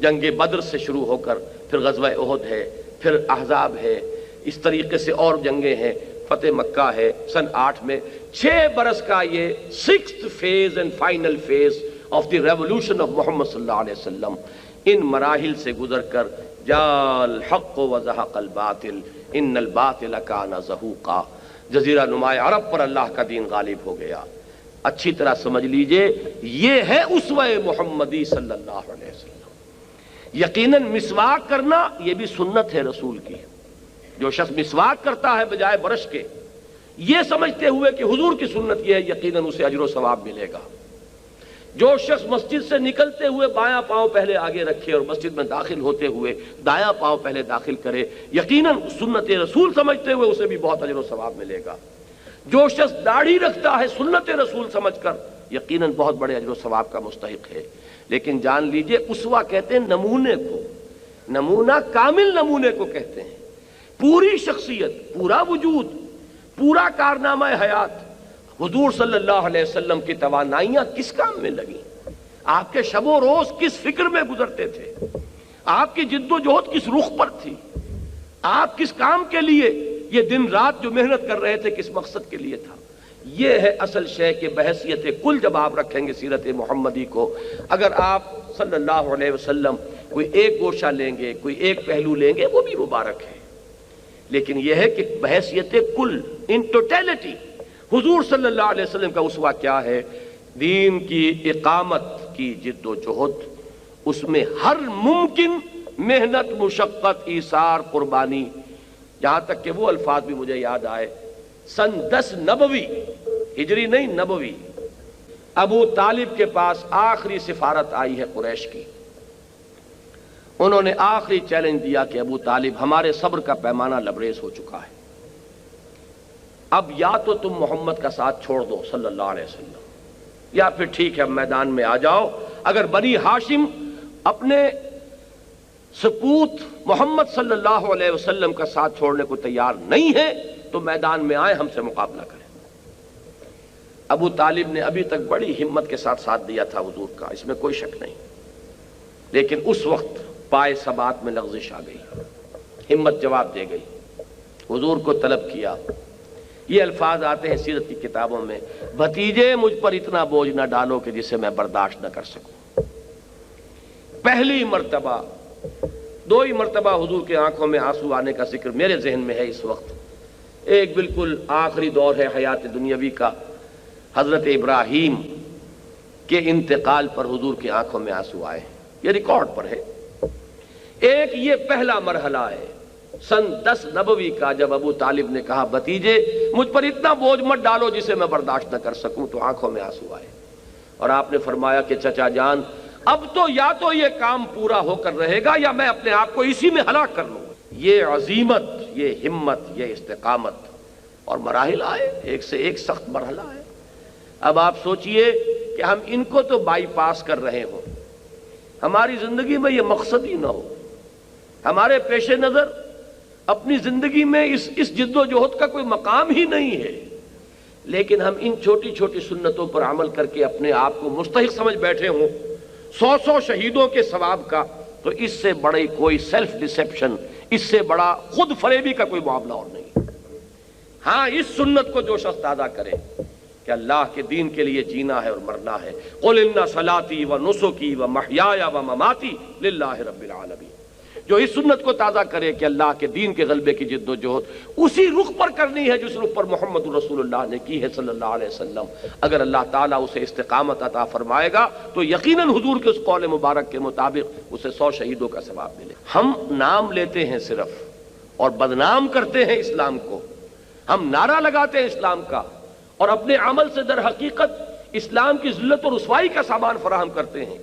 جنگ بدر سے شروع ہو کر پھر غزوہ احد ہے، پھر احزاب ہے، اس طریقے سے اور جنگیں ہیں، فتح مکہ ہے سن 8 میں۔ 6 برس کا یہ 6th phase and final phase of the revolution of محمد صلی اللہ علیہ وسلم، ان مراحل سے گزر کر جاء الحق وزہق الباطل ان الباطل کان زہوقا، جزیرہ نماء عرب پر اللہ کا دین غالب ہو گیا۔ اچھی طرح سمجھ لیجئے یہ ہے اسوہ محمدی صلی اللہ علیہ وسلم۔ یقیناً مسواک کرنا یہ بھی سنت ہے رسول کی۔ جو شخص مسواک کرتا ہے بجائے برش کے، یہ سمجھتے ہوئے کہ حضور کی سنت یہ ہے، یقیناً اسے اجر و ثواب ملے گا۔ جو شخص مسجد سے نکلتے ہوئے بایاں پاؤں پہلے آگے رکھے اور مسجد میں داخل ہوتے ہوئے دایاں پاؤں پہلے داخل کرے، یقیناً سنت رسول سمجھتے ہوئے اسے بھی بہت اجر و ثواب ملے گا۔ جو شخص داڑھی رکھتا ہے سنت رسول سمجھ کر، یقیناً بہت بڑے اجر و ثواب کا مستحق ہے۔ لیکن جان لیجئے اسوہ کہتے ہیں نمونے کو، نمونہ کامل نمونے کو کہتے ہیں۔ پوری شخصیت، پورا وجود، پورا کارنامہ حیات، حضور صلی اللہ علیہ وسلم کی توانائیاں کس کام میں لگی؟ آپ کے شب و روز کس فکر میں گزرتے تھے؟ آپ کی جد و جہد کس رخ پر تھی؟ آپ کس کام کے لیے یہ دن رات جو محنت کر رہے تھے کس مقصد کے لیے تھا؟ یہ ہے اصل شے کہ بحیثیت کل جب آپ رکھیں گے سیرت محمدی کو، اگر آپ صلی اللہ علیہ وسلم کوئی ایک گوشہ لیں گے، کوئی ایک پہلو لیں گے، وہ بھی مبارک ہے، لیکن یہ ہے کہ بحیثیت کل ان ٹوٹیلٹی حضور صلی اللہ علیہ وسلم کا اسوہ کیا ہے؟ دین کی اقامت کی جد و جہد، اس میں ہر ممکن محنت، مشقت، ایثار، قربانی، جہاں تک کہ وہ الفاظ بھی مجھے یاد آئے، سن 10 نبوی، ہجری نہیں نبوی، ابو طالب کے پاس آخری سفارت آئی ہے قریش کی۔ انہوں نے آخری چیلنج دیا کہ ابو طالب ہمارے صبر کا پیمانہ لبریز ہو چکا ہے، اب یا تو تم محمد کا ساتھ چھوڑ دو صلی اللہ علیہ وسلم، یا پھر ٹھیک ہے میدان میں آ جاؤ۔ اگر بنی ہاشم اپنے سپوت محمد صلی اللہ علیہ وسلم کا ساتھ چھوڑنے کو تیار نہیں ہے تو میدان میں آئے، ہم سے مقابلہ کریں۔ ابو طالب نے ابھی تک بڑی ہمت کے ساتھ ساتھ دیا تھا حضور کا، اس میں کوئی شک نہیں، لیکن اس وقت پائے ثبات میں لغزش آ گئی، ہمت جواب دے گئی، حضور کو طلب کیا۔ یہ الفاظ آتے ہیں سیرت کی کتابوں میں، بھتیجے مجھ پر اتنا بوجھ نہ ڈالو کہ جسے میں برداشت نہ کر سکوں۔ پہلی مرتبہ، 2 ہی مرتبہ حضور کے آنکھوں میں آنسو آنے کا ذکر میرے ذہن میں ہے اس وقت۔ ایک بالکل آخری دور ہے حیات دنیاوی کا، حضرت ابراہیم کے انتقال پر حضور کی آنکھوں میں آنسو آئے، یہ ریکارڈ پر ہے۔ ایک یہ پہلا مرحلہ ہے سن 10 نبوی کا، جب ابو طالب نے کہا بھتیجے مجھ پر اتنا بوجھ مت ڈالو جسے میں برداشت نہ کر سکوں، تو آنکھوں میں آنسو آئے، اور آپ نے فرمایا کہ چچا جان اب تو یا تو یہ کام پورا ہو کر رہے گا یا میں اپنے آپ کو اسی میں ہلاک کر لوں گا۔ یہ عزیمت، یہ ہمت، یہ استقامت، اور مراحل آئے، ایک سے ایک سخت مرحلہ ہے۔ اب آپ سوچئے کہ ہم ان کو تو بائی پاس کر رہے ہوں، ہماری زندگی میں یہ مقصد ہی نہ ہو، ہمارے پیش نظر اپنی زندگی میں اس جد و جہد کا کوئی مقام ہی نہیں ہے، لیکن ہم ان چھوٹی چھوٹی سنتوں پر عمل کر کے اپنے آپ کو مستحق سمجھ بیٹھے ہوں 100 شہیدوں کے ثواب کا، تو اس سے بڑی کوئی سیلف ڈسیپشن، اس سے بڑا خود فریبی کا کوئی معاملہ اور نہیں۔ ہاں اس سنت کو جو شخص تازہ کرے کہ اللہ کے دین کے لیے جینا ہے اور مرنا ہے، قل ان صلاتی و نسکی و محیایا و مماتی للہ رب العالمین، جو اس سنت کو تازہ کرے کہ اللہ کے دین کے غلبے کی جد و جہد اسی رخ پر کرنی ہے جس رخ پر محمد رسول اللہ نے کی ہے صلی اللہ علیہ وسلم، اگر اللہ تعالیٰ اسے استقامت عطا فرمائے گا تو یقیناً حضور کے اس قول مبارک کے مطابق اسے 100 شہیدوں کا ثواب ملے۔ ہم نام لیتے ہیں صرف اور بدنام کرتے ہیں اسلام کو، ہم نعرہ لگاتے ہیں اسلام کا اور اپنے عمل سے در حقیقت اسلام کی ذلت اور رسوائی کا سامان فراہم کرتے ہیں۔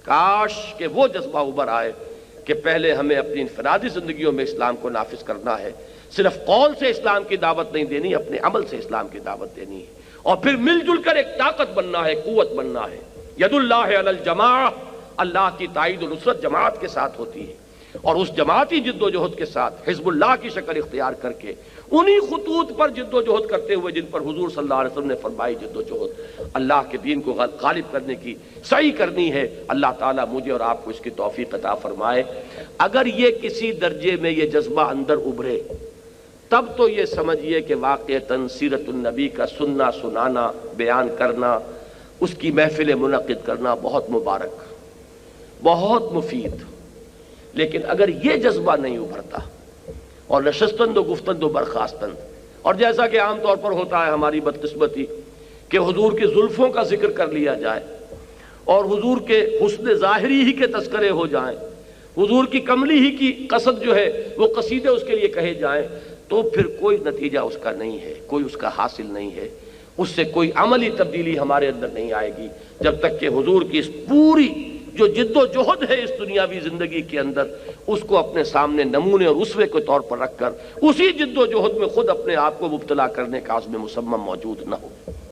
کاش کہ وہ جذبہ ابھر آئے کہ پہلے ہمیں اپنی انفرادی زندگیوں میں اسلام کو نافذ کرنا ہے، صرف قول سے اسلام کی دعوت نہیں دینی، اپنے عمل سے اسلام کی دعوت دینی ہے، اور پھر مل جل کر ایک طاقت بننا ہے، قوت بننا ہے۔ ید اللہ علی الجماع، اللہ کی تائید و نصرت جماعت کے ساتھ ہوتی ہے۔ اور اس جماعتی جد و جہد کے ساتھ حزب اللہ کی شکل اختیار کر کے انہی خطوط پر جد و جہد کرتے ہوئے جن پر حضور صلی اللہ علیہ وسلم نے فرمائی جد و جہد اللہ کے دین کو غالب کرنے کی سعی کرنی ہے۔ اللہ تعالیٰ مجھے اور آپ کو اس کی توفیق عطا فرمائے۔ اگر یہ کسی درجے میں یہ جذبہ اندر ابھرے تب تو یہ سمجھیے کہ واقعتاً سیرت النبی کا سننا سنانا بیان کرنا اس کی محفل منعقد کرنا بہت مبارک بہت مفید۔ لیکن اگر یہ جذبہ نہیں ابھرتا اور نشستند و گفتند و برخاستند، اور جیسا کہ عام طور پر ہوتا ہے ہماری بدقسمتی کہ حضور کی زلفوں کا ذکر کر لیا جائے اور حضور کے حسن ظاہری ہی کے تذکرے ہو جائیں، حضور کی کملی ہی کی قصد جو ہے وہ قصیدے اس کے لیے کہے جائیں، تو پھر کوئی نتیجہ اس کا نہیں ہے، کوئی اس کا حاصل نہیں ہے، اس سے کوئی عملی تبدیلی ہمارے اندر نہیں آئے گی جب تک کہ حضور کی اس پوری جو جد و جہد ہے اس دنیاوی زندگی کے اندر اس کو اپنے سامنے نمونے اور اسوے کے طور پر رکھ کر اسی جد و جہد میں خود اپنے آپ کو مبتلا کرنے کا عزم مصمم موجود نہ ہو۔